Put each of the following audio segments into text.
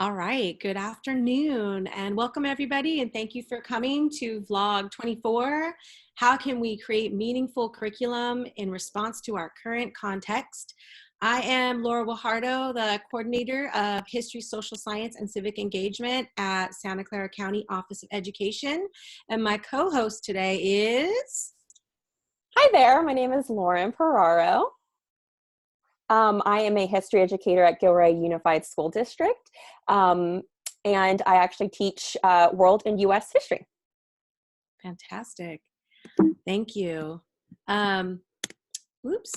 All right, good afternoon and welcome everybody, and thank you for coming to vlog 24. How can we create meaningful curriculum in response to our current context? I am Lauren Piraro, the coordinator of History, Social Science, and Civic Engagement at Santa Clara County Office of Education. And my co-host today is... Hi there, my name is Lauren Piraro. I am a history educator at Gilroy Unified School District, and I actually teach world and U.S. history. Fantastic. Thank you. Oops.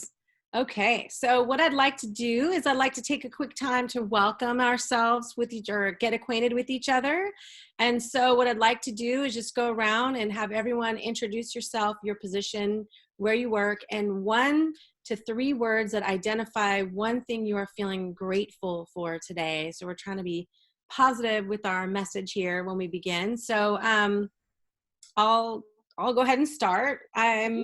Okay, so what I'd like to do is I'd like to take a quick time to welcome ourselves with each or get acquainted with each other. And so what I'd like to do is just go around and have everyone introduce yourself, your position, where you work, and 1 to 3 words that identify one thing you are feeling grateful for today. So we're trying to be positive with our message here when we begin. So I'll go ahead and start. I'm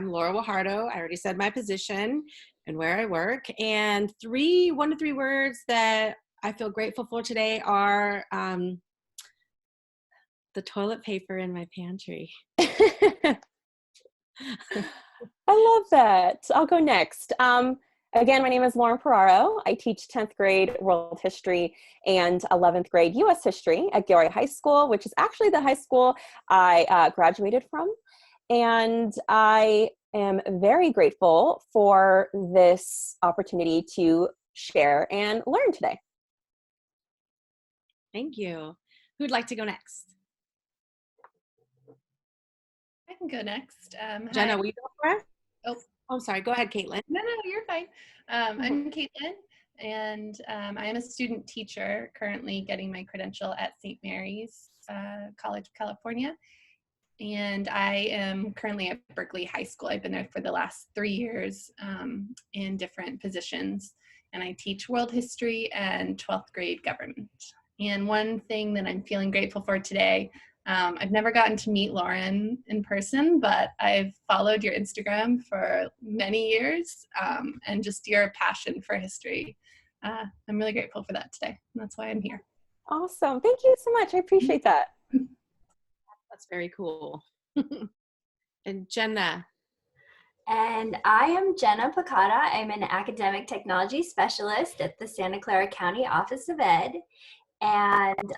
Laura Guajardo. I already said my position and where I work. And 1 to 3 words that I feel grateful for today are the toilet paper in my pantry. I love that. I'll go next. Again, my name is Lauren Piraro. I teach 10th grade world history and 11th grade U.S. history at Gilroy High School, which is actually the high school I graduated from. And I am very grateful for this opportunity to share and learn today. Thank you. Who'd like to go next? I can go next. Jenna, hi. will you go first? Oh, I'm sorry. Go ahead, Caitlin. No, you're fine. I'm Caitlin, and I am a student teacher currently getting my credential at St. Mary's College of California. And I am currently at Berkeley High School. I've been there for the last 3 years in different positions. And I teach world history and 12th grade government. And one thing that I'm feeling grateful for today, I've never gotten to meet Lauren in person, but I've followed your Instagram for many years, and just your passion for history. I'm really grateful for that today. And that's why I'm here. Awesome. Thank you so much. I appreciate that. That's very cool. And Jenna. And I am Jenna Picata. I'm an academic technology specialist at the Santa Clara County Office of Ed. And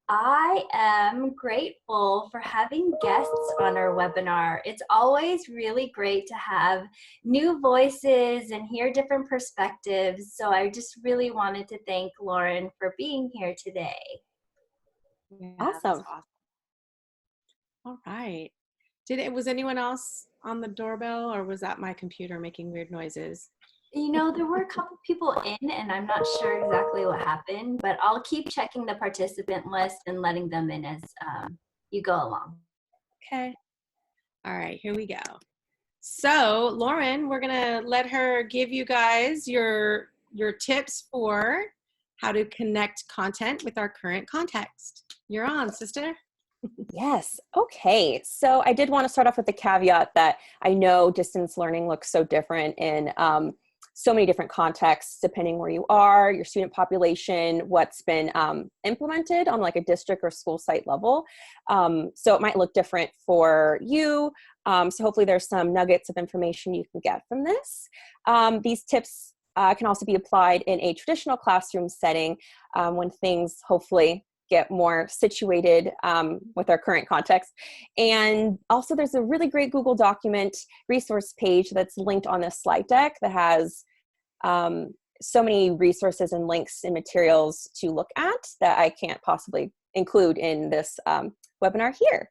I am grateful for having guests on our webinar. It's always really great to have new voices and hear different perspectives. So I just really wanted to thank Lauren for being here today. Yeah, awesome. All right. Was anyone else on the doorbell, or was that my computer making weird noises? You know, there were a couple people in, and I'm not sure exactly what happened, but I'll keep checking the participant list and letting them in as you go along. Okay. All right, here we go. So, Lauren, we're going to let her give you guys your tips for how to connect content with our current context. You're on, sister. Yes. Okay. So I did want to start off with the caveat that I know distance learning looks so different in so many different contexts, depending where you are, your student population, what's been implemented on like a district or school site level. So it might look different for you. So hopefully there's some nuggets of information you can get from this. These tips can also be applied in a traditional classroom setting when things hopefully get more situated with our current context. And also there's a really great Google document resource page that's linked on this slide deck that has so many resources and links and materials to look at that I can't possibly include in this webinar here.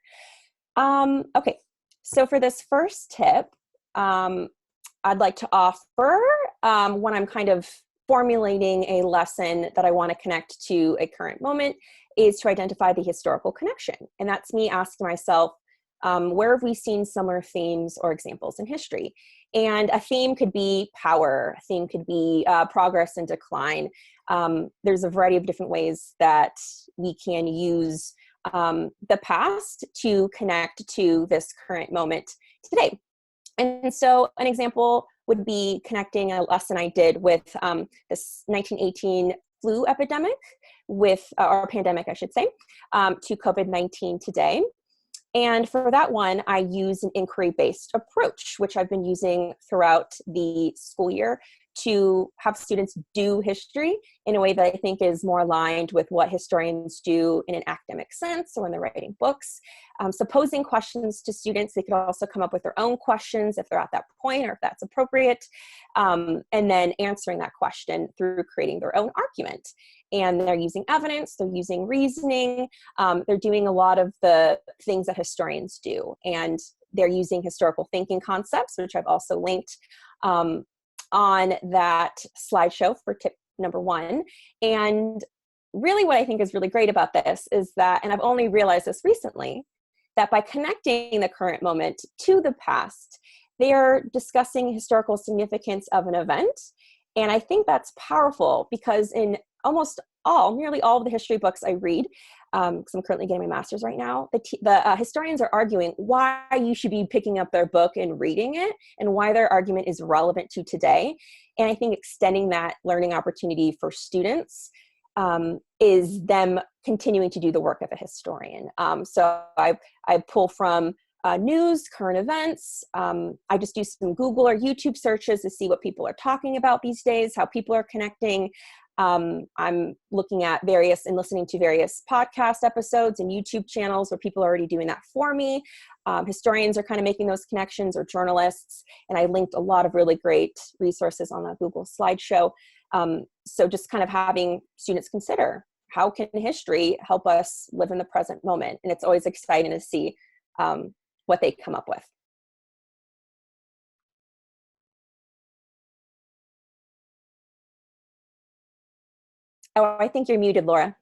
Okay, so for this first tip, I'd like to offer when I'm kind of formulating a lesson that I want to connect to a current moment is to identify the historical connection. And that's me asking myself, where have we seen similar themes or examples in history? And a theme could be power, a theme could be progress and decline. There's a variety of different ways that we can use the past to connect to this current moment today. And so an example would be connecting a lesson I did with this 1918 flu epidemic or pandemic, I should say, to COVID-19 today. And for that one, I use an inquiry-based approach, which I've been using throughout the school year to have students do history in a way that I think is more aligned with what historians do in an academic sense or when they're writing books. So posing questions to students, they could also come up with their own questions if they're at that point or if that's appropriate, and then answering that question through creating their own argument. And they're using evidence, they're using reasoning, they're doing a lot of the things that historians do. And they're using historical thinking concepts, which I've also linked on that slideshow for tip number 1. And really what I think is really great about this is that, and I've only realized this recently, that by connecting the current moment to the past, they are discussing historical significance of an event. And I think that's powerful because in nearly all of the history books I read, because I'm currently getting my master's right now, the historians are arguing why you should be picking up their book and reading it and why their argument is relevant to today. And I think extending that learning opportunity for students is them continuing to do the work of a historian. So I pull from news, current events. I just do some Google or YouTube searches to see what people are talking about these days, how people are connecting. I'm looking at various and listening to various podcast episodes and YouTube channels where people are already doing that for me. Historians are kind of making those connections, or journalists, and I linked a lot of really great resources on the Google slideshow. So just kind of having students consider, how can history help us live in the present moment? And it's always exciting to see what they come up with. Oh, I think you're muted, Laura.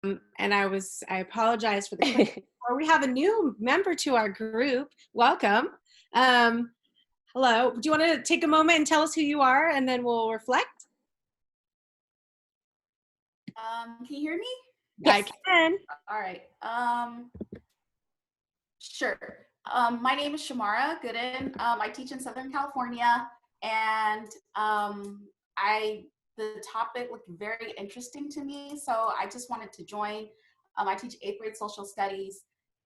And I apologize for the quick. We have a new member to our group. Welcome. Hello. Do you want to take a moment and tell us who you are, and then we'll reflect? Can you hear me? Yes. I can. All right. Sure. My name is Shamar Gooden. I teach in Southern California, and the topic looked very interesting to me, so I just wanted to join. I teach 8th grade social studies,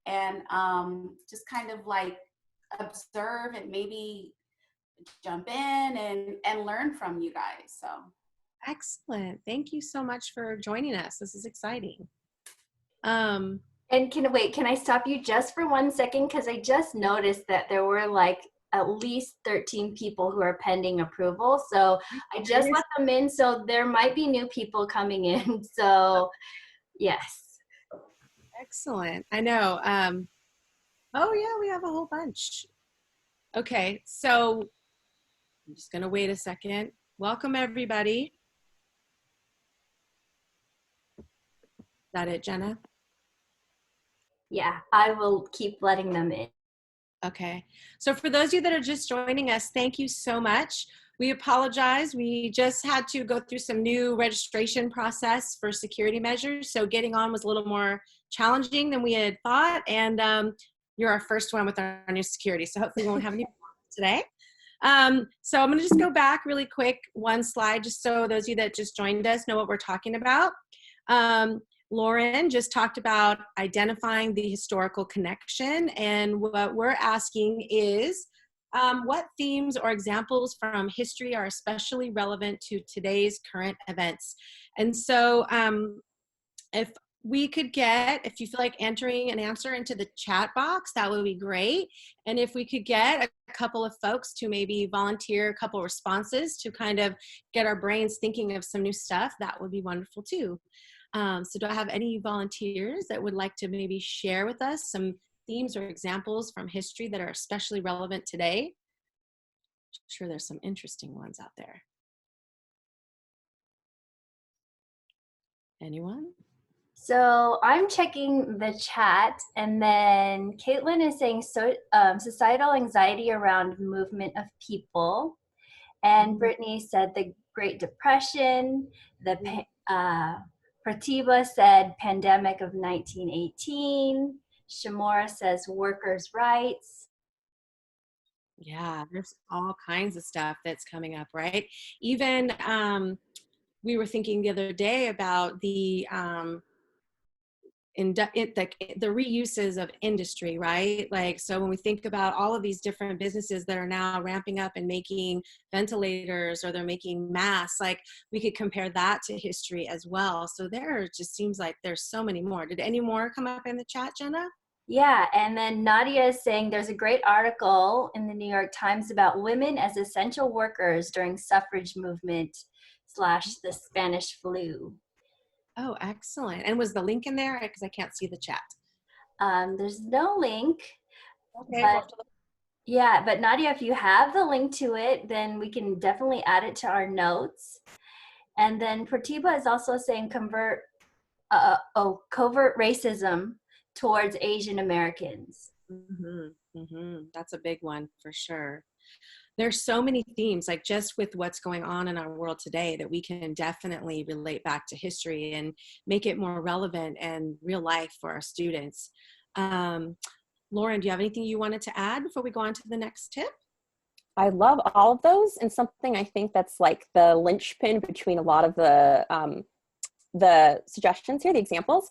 and just kind of like observe and maybe jump in and learn from you guys. So excellent. Thank you so much for joining us. This is exciting. And can I stop you just for 1 second? Because I just noticed that there were like at least 13 people who are pending approval. So I just let them in. So there might be new people coming in. So yes. Excellent. I know. Oh yeah, we have a whole bunch. Okay, so I'm just gonna wait a second. Welcome everybody. Is that it, Jenna? Yeah, I will keep letting them in. Okay, so for those of you that are just joining us, thank you so much. We apologize. We just had to go through some new registration process for security measures, so getting on was a little more challenging than we had thought, and you're our first one with our new security, so hopefully we won't have any problems today. So I'm going to just go back really quick, one slide, just so those of you that just joined us know what we're talking about. Lauren just talked about identifying the historical connection, and what we're asking is what themes or examples from history are especially relevant to today's current events. And so if we could if you feel like entering an answer into the chat box, that would be great. And if we could get a couple of folks to maybe volunteer a couple responses to kind of get our brains thinking of some new stuff, that would be wonderful too. So do I have any volunteers that would like to maybe share with us some themes or examples from history that are especially relevant today? I'm sure there's some interesting ones out there. Anyone? So I'm checking the chat, and then Caitlin is saying societal anxiety around movement of people. And Brittany said the Great Depression. Pratibha said pandemic of 1918. Shamora says workers' rights. Yeah, there's all kinds of stuff that's coming up, right? Even we were thinking the other day about the the reuses of industry, right? Like, so when we think about all of these different businesses that are now ramping up and making ventilators, or they're making masks, like we could compare that to history as well. So there just seems like there's so many more. Did any more come up in the chat, Jenna? Yeah, and then Nadia is saying there's a great article in the New York Times about women as essential workers during suffrage movement / the Spanish flu. Oh, excellent. And was the link in there? Because I can't see the chat. There's no link. Okay. But, yeah, but Nadia, if you have the link to it, then we can definitely add it to our notes. And then Pratibha is also saying covert racism towards Asian Americans. That's a big one for sure. There's so many themes, like just with what's going on in our world today, that we can definitely relate back to history and make it more relevant and real life for our students. Lauren, do you have anything you wanted to add before we go on to the next tip? I love all of those, and something I think that's like the linchpin between a lot of the suggestions here, the examples,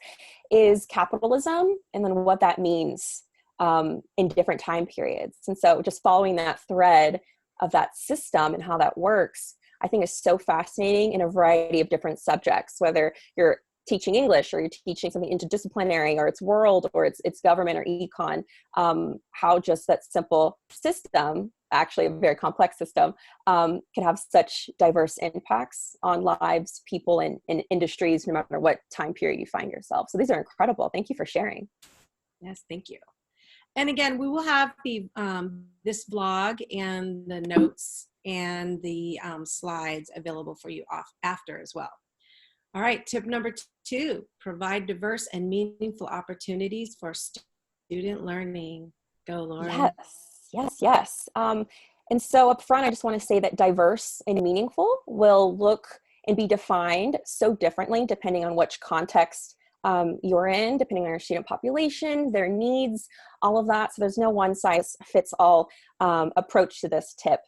is capitalism, and then what that means in different time periods. And so just following that thread of that system and how that works, I think is so fascinating in a variety of different subjects, whether you're teaching English or you're teaching something interdisciplinary, or it's world, or it's government or econ, how just that simple system, actually a very complex system, can have such diverse impacts on lives, people, and industries, no matter what time period you find yourself. So these are incredible. Thank you for sharing. Yes, thank you. And again, we will have the this blog and the notes and the slides available for you after as well. All right, tip number 2, provide diverse and meaningful opportunities for student learning. Go, Lauren. Yes. And so up front, I just want to say that diverse and meaningful will look and be defined so differently depending on which context you're in, depending on your student population, their needs, all of that. So there's no one size fits all approach to this tip.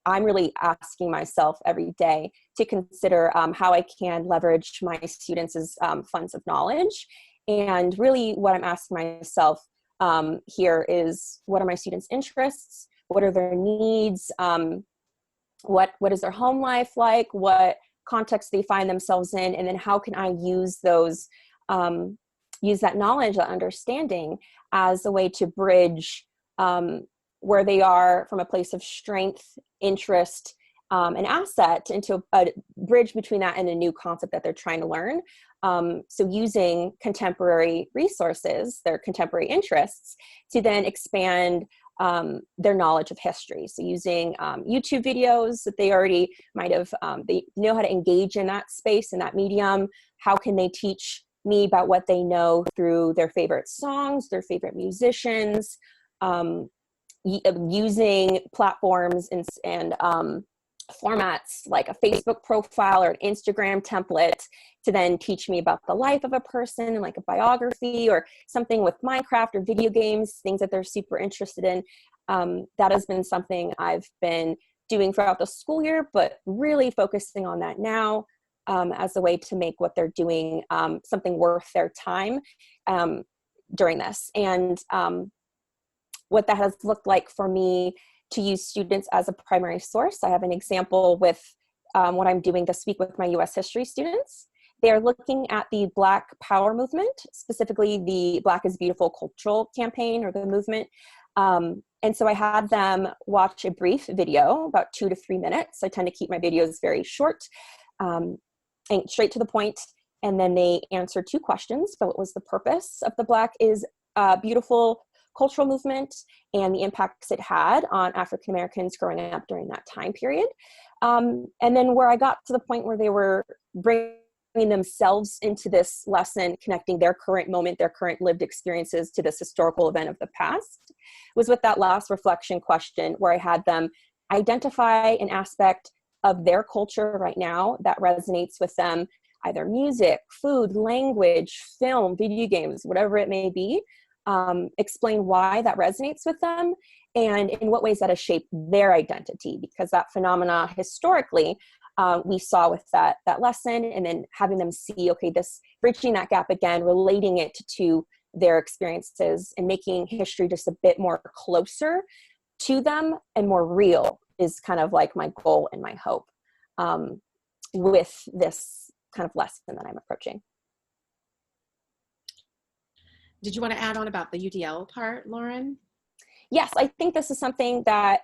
I'm really asking myself every day to consider how I can leverage my students as funds of knowledge. And really what I'm asking myself here is, what are my students' interests? What are their needs? What is their home life like? What context they find themselves in? And then how can I use those, use that knowledge, that understanding as a way to bridge where they are from a place of strength, interest, and asset, into a bridge between that and a new concept that they're trying to learn. So using contemporary resources, their contemporary interests, to then expand their knowledge of history. So using YouTube videos that they already might have, they know how to engage in that space, in that medium. How can they teach me about what they know through their favorite songs, their favorite musicians, using platforms and formats like a Facebook profile or an Instagram template to then teach me about the life of a person, like a biography or something with Minecraft or video games, things that they're super interested in. That has been something I've been doing throughout the school year, but really focusing on that now as a way to make what they're doing something worth their time during this. And what that has looked like for me to use students as a primary source. I have an example with what I'm doing this week with my US history students. They're looking at the Black Power movement, specifically the Black is Beautiful cultural campaign, or the movement. And so I had them watch a brief video, about 2 to 3 minutes. I tend to keep my videos very short and straight to the point. And then they answered 2 questions. So what was the purpose of the Black is Beautiful cultural movement and the impacts it had on African Americans growing up during that time period. And then where I got to the point where they were bringing themselves into this lesson, connecting their current moment, their current lived experiences to this historical event of the past, was with that last reflection question, where I had them identify an aspect of their culture right now that resonates with them, either music, food, language, film, video games, whatever it may be. Explain why that resonates with them and in what ways that has shaped their identity, because that phenomena historically we saw with that lesson, and then having them see, okay, this bridging that gap again, relating it to their experiences and making history just a bit more closer to them and more real is kind of like my goal and my hope with this kind of lesson that I'm approaching. Did you want to add on about the UDL part, Lauren? Yes, I think this is something that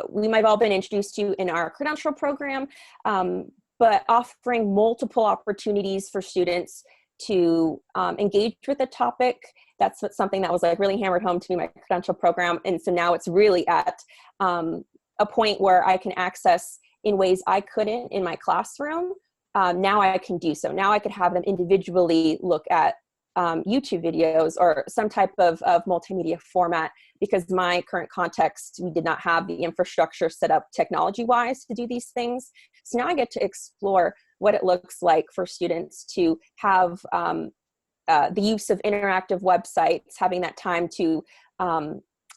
we might have all been introduced to in our credential program, but offering multiple opportunities for students to engage with the topic. That's something that was like really hammered home to me in my credential program. And so now it's really at a point where I can access in ways I couldn't in my classroom. Now I can do so. Now I could have them individually look at YouTube videos or some type of multimedia format, because my current context, we did not have the infrastructure set up technology-wise to do these things. So now I get to explore what it looks like for students to have the use of interactive websites, having that time to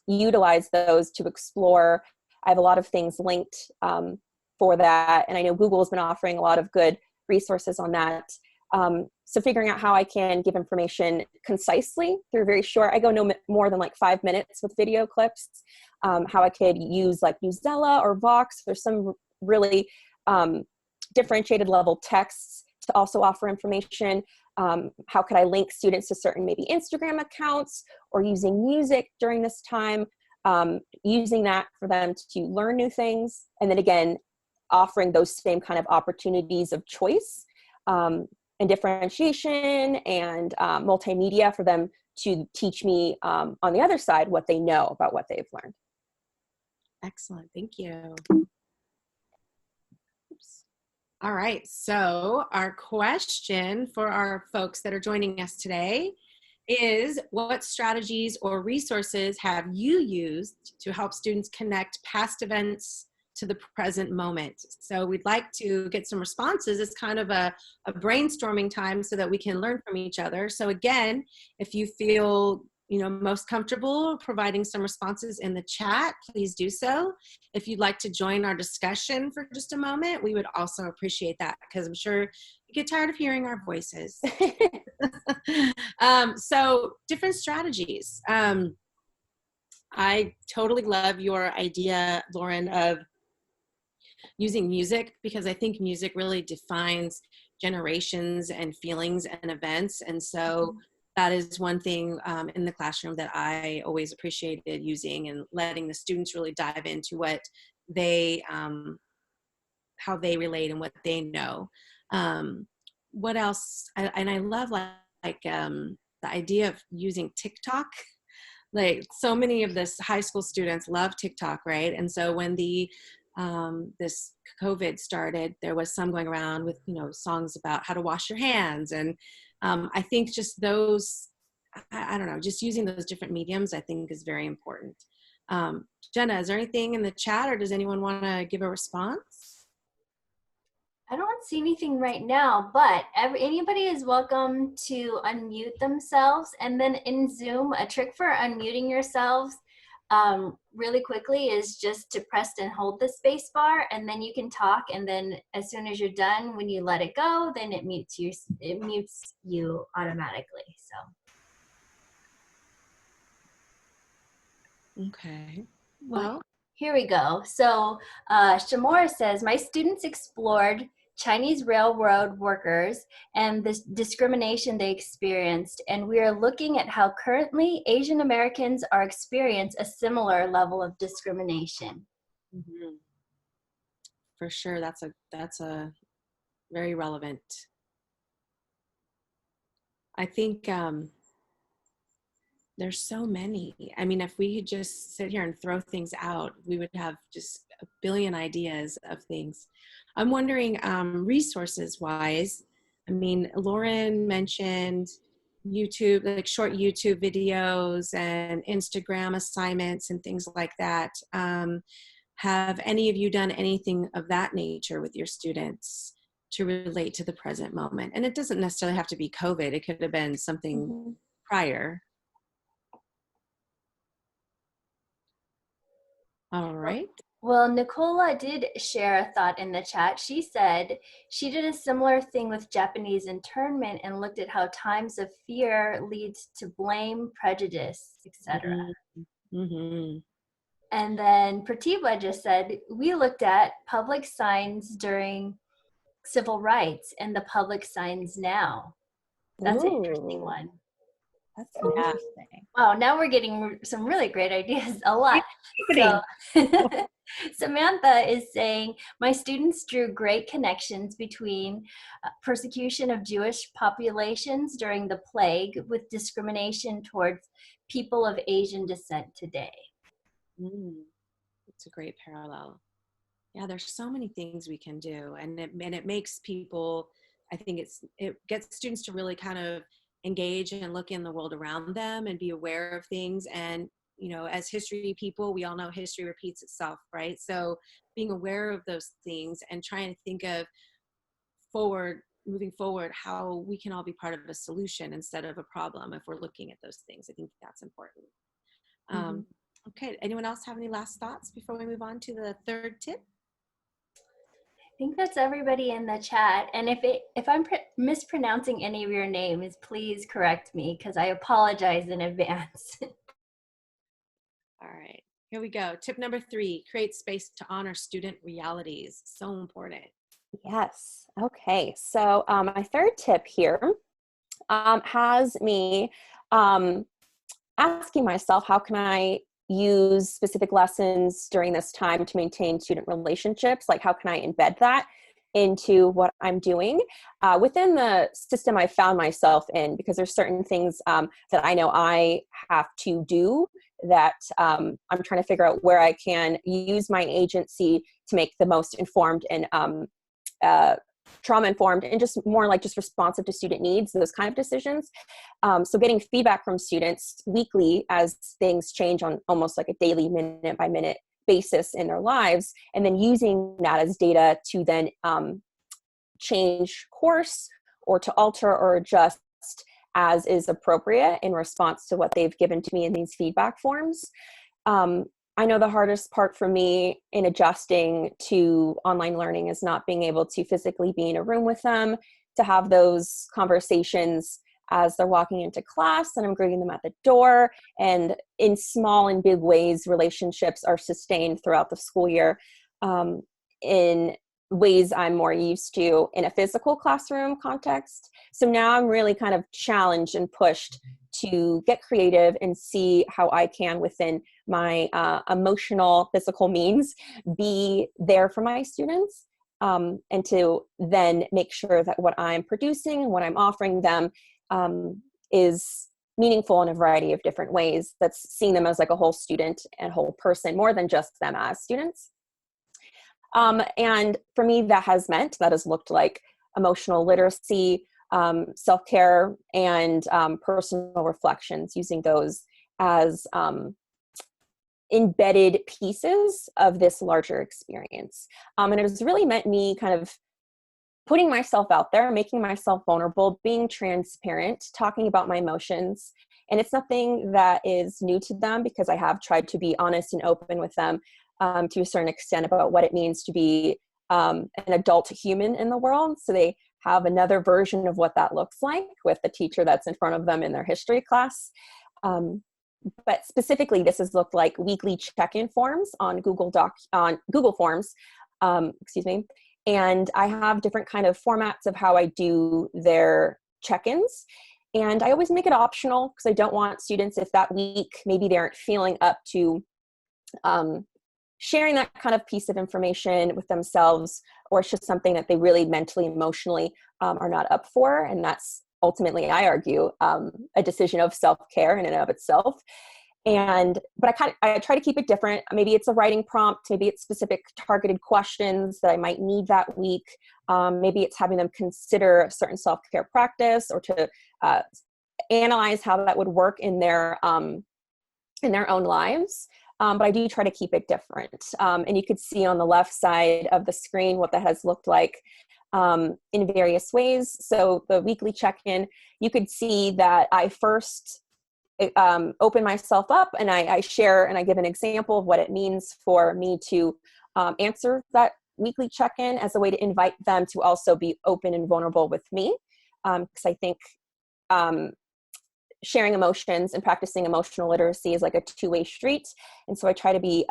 utilize those to explore. I have a lot of things linked for that, and I know Google has been offering a lot of good resources on that. So figuring out how I can give information concisely through very short, I go no more than like 5 minutes with video clips, how I could use like Newsella or Vox. There's some really differentiated level texts to also offer information. How could I link students to certain maybe Instagram accounts, or using music during this time, using that for them to learn new things. And then again, offering those same kind of opportunities of choice and differentiation and multimedia for them to teach me on the other side what they know about what they've learned. Excellent, thank you. Oops. All right, so our question for our folks that are joining us today is, what strategies or resources have you used to help students connect past events to the present moment? So we'd like to get some responses. It's kind of a brainstorming time so that we can learn from each other. So again, if you feel most comfortable providing some responses in the chat, please do so. If you'd like to join our discussion for just a moment, we would also appreciate that, because I'm sure you get tired of hearing our voices. So different strategies. I totally love your idea, Lauren, of using music, because I think music really defines generations and feelings and events. And so that is one thing in the classroom that I always appreciated using, and letting the students really dive into what they, how they relate and what they know. What else? And I love like the idea of using TikTok. Like, so many of this high school students love TikTok, right? And so when this COVID started, there was some going around with, songs about how to wash your hands. And I think just those, I don't know, just using those different mediums, I think is very important. Jenna, is there anything in the chat, or does anyone want to give a response? I don't see anything right now, but anybody is welcome to unmute themselves. And then in Zoom, a trick for unmuting yourselves really quickly is just to press and hold the space bar, and then you can talk, and then as soon as you're done, when you let it go, then it mutes you automatically. So Okay, well, here we go. So Shamar says, my students explored Chinese railroad workers and the discrimination they experienced, and we are looking at how currently Asian Americans are experiencing a similar level of discrimination. mm-hmm. For sure, that's a very relevant. I think there's so many. I mean, if we could just sit here and throw things out, we would have just a billion ideas of things. I'm wondering, resources wise, I mean, Lauren mentioned YouTube, like short YouTube videos and Instagram assignments and things like that. Have any of you done anything of that nature with your students to relate to the present moment? And it doesn't necessarily have to be COVID. It could have been something prior. All right. Well, Nicola did share a thought in the chat. She said she did a similar thing with Japanese internment and looked at how times of fear leads to blame, prejudice, etc. Mm-hmm. And then Pratibha just said, we looked at public signs during civil rights and the public signs now. That's an interesting one. That's interesting. Wow, now we're getting some really great ideas, a lot. So Samantha is saying, my students drew great connections between persecution of Jewish populations during the plague with discrimination towards people of Asian descent today. It's a great parallel. Yeah, there's so many things we can do, and it makes people, I think it gets students to really kind of engage and look in the world around them and be aware of things. And you know, as history people, we all know history repeats itself, right? So being aware of those things and trying to think of moving forward, how we can all be part of a solution instead of a problem if we're looking at those things. I think that's important. Okay, anyone else have any last thoughts before we move on to the third tip? I think that's everybody in the chat. And if I'm mispronouncing any of your names, please correct me, because I apologize in advance. All right, here we go. Tip number 3, create space to honor student realities. So important. Yes. Okay. So my third tip here has me asking myself, how can I use specific lessons during this time to maintain student relationships? Like, how can I embed that into what I'm doing within the system I found myself in? Because there's certain things that I know I have to do that I'm trying to figure out where I can use my agency to make the most informed and trauma-informed and just more like just responsive to student needs, those kind of decisions. So getting feedback from students weekly as things change on almost like a daily, minute-by-minute basis in their lives, and then using that as data to then change course or to alter or adjust as is appropriate in response to what they've given to me in these feedback forms. I know the hardest part for me in adjusting to online learning is not being able to physically be in a room with them, to have those conversations as they're walking into class and I'm greeting them at the door. And in small and big ways, relationships are sustained throughout the school year in ways I'm more used to in a physical classroom context. So now I'm really kind of challenged and pushed to get creative and see how I can, within my emotional, physical means, be there for my students, and to then make sure that what I'm producing and what I'm offering them is meaningful in a variety of different ways, that's seeing them as like a whole student and whole person, more than just them as students. And for me, that has looked like emotional literacy, self-care, and personal reflections, using those as embedded pieces of this larger experience. And it has really meant me kind of putting myself out there, making myself vulnerable, being transparent, talking about my emotions. And it's nothing that is new to them, because I have tried to be honest and open with them to a certain extent about what it means to be an adult human in the world. So they have another version of what that looks like with the teacher that's in front of them in their history class. But specifically, this has looked like weekly check-in forms on Google Forms, and I have different kind of formats of how I do their check-ins. And I always make it optional, because I don't want students, if that week maybe they aren't feeling up to sharing that kind of piece of information with themselves, or it's just something that they really mentally, emotionally are not up for. And that's ultimately, I argue, a decision of self-care in and of itself. But I try to keep it different. Maybe it's a writing prompt, maybe it's specific targeted questions that I might need that week. Maybe it's having them consider a certain self-care practice, or to analyze how that would work in their own lives. But I do try to keep it different. And you could see on the left side of the screen what that has looked like in various ways. So the weekly check-in, you could see that I first open myself up, and I share and I give an example of what it means for me to answer that weekly check-in as a way to invite them to also be open and vulnerable with me. Because I think sharing emotions and practicing emotional literacy is like a two-way street. And so I try to be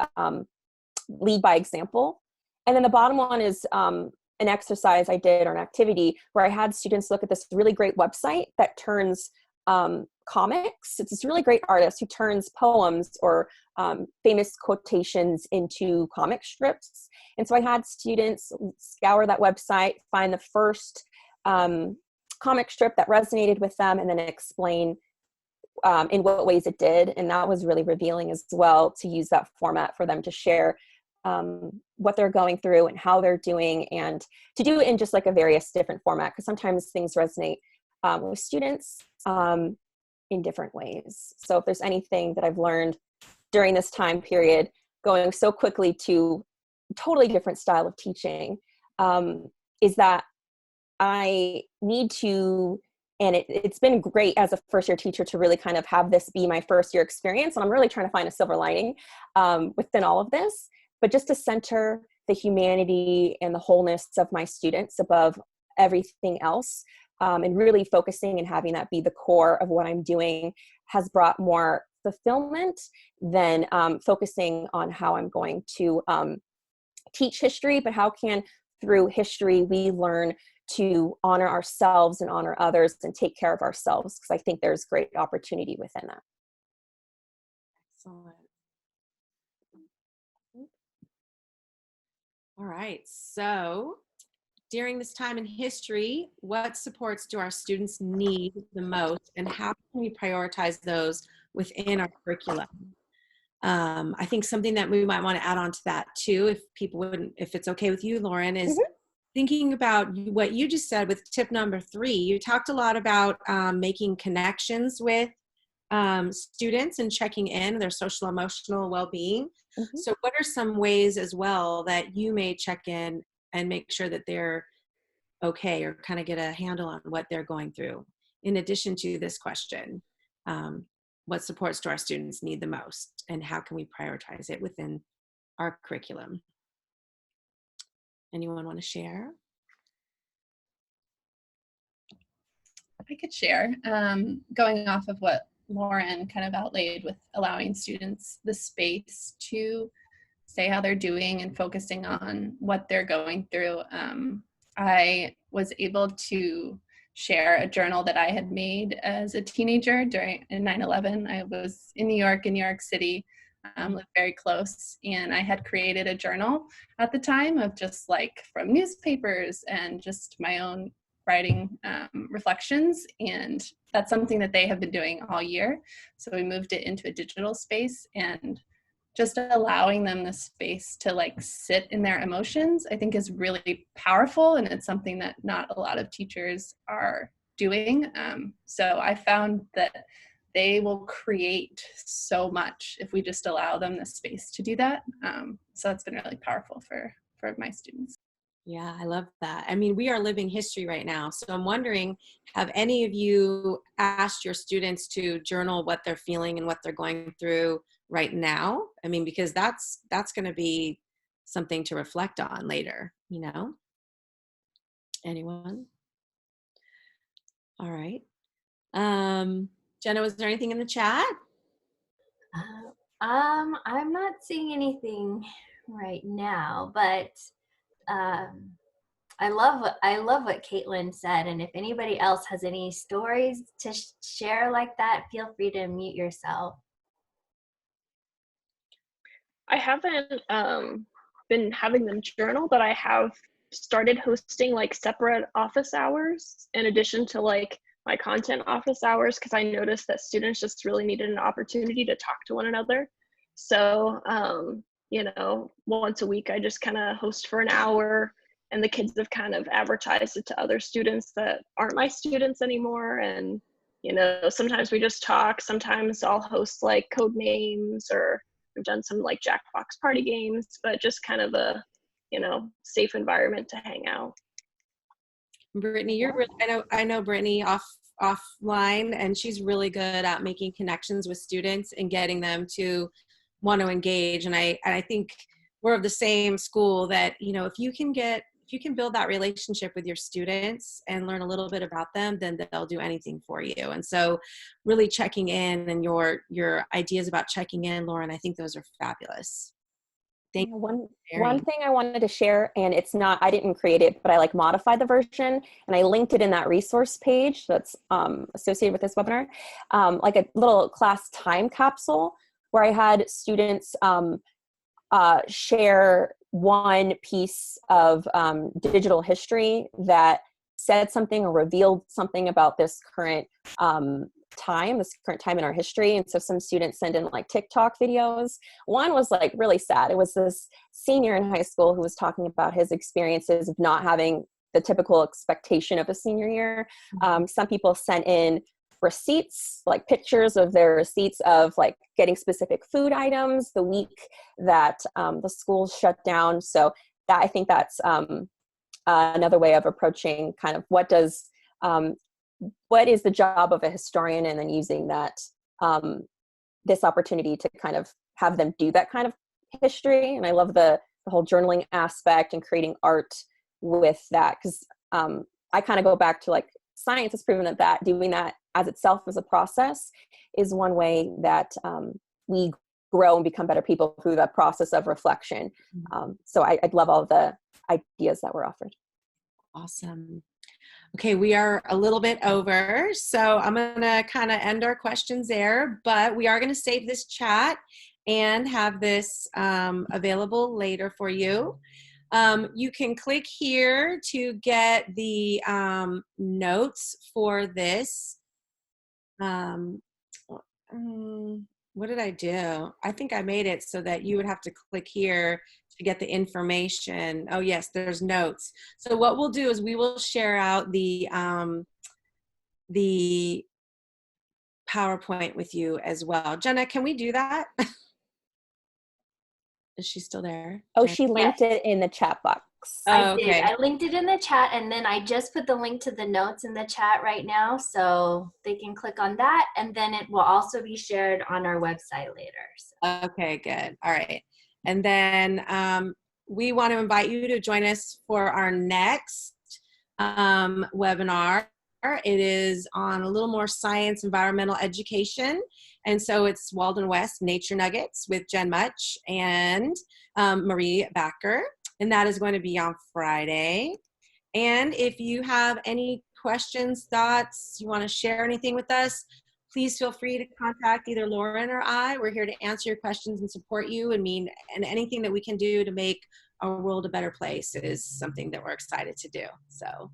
lead by example. And then the bottom one is an exercise I did, or an activity where I had students look at this really great website that turns comics. It's this really great artist who turns poems or famous quotations into comic strips. And so I had students scour that website, find the first comic strip that resonated with them, and then explain in what ways it did. And that was really revealing as well, to use that format for them to share what they're going through and how they're doing, and to do it in just like a various different format, because sometimes things resonate with students in different ways. So if there's anything that I've learned during this time period, going so quickly to a totally different style of teaching, is that I need to, and it's been great as a first year teacher to really kind of have this be my first year experience. And I'm really trying to find a silver lining within all of this, but just to center the humanity and the wholeness of my students above everything else, and really focusing and having that be the core of what I'm doing, has brought more fulfillment than focusing on how I'm going to teach history, but how can, through history, we learn to honor ourselves and honor others and take care of ourselves, because I think there's great opportunity within that. Excellent. All right, so during this time in history, what supports do our students need the most, and how can we prioritize those within our curriculum? I think something that we might want to add on to that too, if it's okay with you, Lauren, is thinking about what you just said with tip number 3. You talked a lot about making connections with students and checking in their social emotional well-being. So what are some ways as well that you may check in and make sure that they're okay, or kind of get a handle on what they're going through, in addition to this question? What supports do our students need the most, and how can we prioritize it within our curriculum? Anyone want to share? I could share, going off of what Lauren kind of outlaid with allowing students the space to say how they're doing and focusing on what they're going through. I was able to share a journal that I had made as a teenager in 9/11. I was in New York City, lived very close, and I had created a journal at the time of just like from newspapers and just my own writing reflections, and that's something that they have been doing all year. So we moved it into a digital space, and just allowing them the space to like sit in their emotions, I think is really powerful. And it's something that not a lot of teachers are doing. So I found that they will create so much if we just allow them the space to do that. So it's been really powerful for my students. Yeah, I love that. I mean, we are living history right now. So I'm wondering, have any of you asked your students to journal what they're feeling and what they're going through right now? I mean, because that's going to be something to reflect on later, you know? Anyone? All right. Jenna, was there anything in the chat? I'm not seeing anything right now, but I love what Caitlin said, and if anybody else has any stories to share like that, feel free to mute yourself. I haven't been having them journal, but I have started hosting like separate office hours in addition to like my content office hours, because I noticed that students just really needed an opportunity to talk to one another. So, you know, once a week I just kind of host for an hour, and the kids have kind of advertised it to other students that aren't my students anymore. And, you know, sometimes we just talk, sometimes I'll host like code names, or we've done some like Jackbox party games, but just kind of a, you know, safe environment to hang out. Brittany, you're really, I know Brittany, off offline, and she's really good at making connections with students and getting them to want to engage. And I think we're of the same school that, you know, if you can build that relationship with your students and learn a little bit about them, then they'll do anything for you. And so really checking in, and your ideas about checking in, Lauren, I think those are fabulous. Thank you. One thing I wanted to share, and it's not, I didn't create it, but I like modified the version and I linked it in that resource page that's associated with this webinar, like a little class time capsule where I had students share one piece of digital history that said something or revealed something about this current time in our history. And so some students send in like TikTok videos. One was like really sad. It was this senior in high school who was talking about his experiences of not having the typical expectation of a senior year. Some people sent in receipts, like pictures of their receipts of like getting specific food items the week that the schools shut down. So that, I think that's another way of approaching kind of what is the job of a historian, and then using that this opportunity to kind of have them do that kind of history. And I love the whole journaling aspect and creating art with that, because I kind of go back to like science has proven that doing that as itself as a process is one way that we grow and become better people through the process of reflection. So I'd love all the ideas that were offered. Awesome. Okay, we are a little bit over, so I'm going to kind of end our questions there, but we are going to save this chat and have this available later for you. You can click here to get the notes for this. What did I do? I think I made it so that you would have to click here to get the information. Oh yes, there's notes. So what we'll do is we will share out the PowerPoint with you as well. Jenna, can we do that? Is she still there? Oh, Jenna? she linked it in the chat box. Oh, I did. I linked it in the chat, and then I just put the link to the notes in the chat right now, so they can click on that, and then it will also be shared on our website later. So. Okay, good. All right. And then we want to invite you to join us for our next webinar. It is on a little more science, environmental education. And so it's Walden West Nature Nuggets with Jen Much and Marie Backer. And that is going to be on Friday. And if you have any questions, thoughts, you want to share anything with us, please feel free to contact either Lauren or I. We're here to answer your questions and support you, and anything that we can do to make our world a better place is something that we're excited to do. So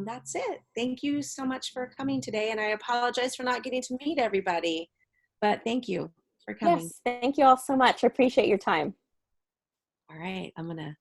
that's it. Thank you so much for coming today. And I apologize for not getting to meet everybody, but thank you for coming. Yes, thank you all so much. I appreciate your time. All right, I'm going to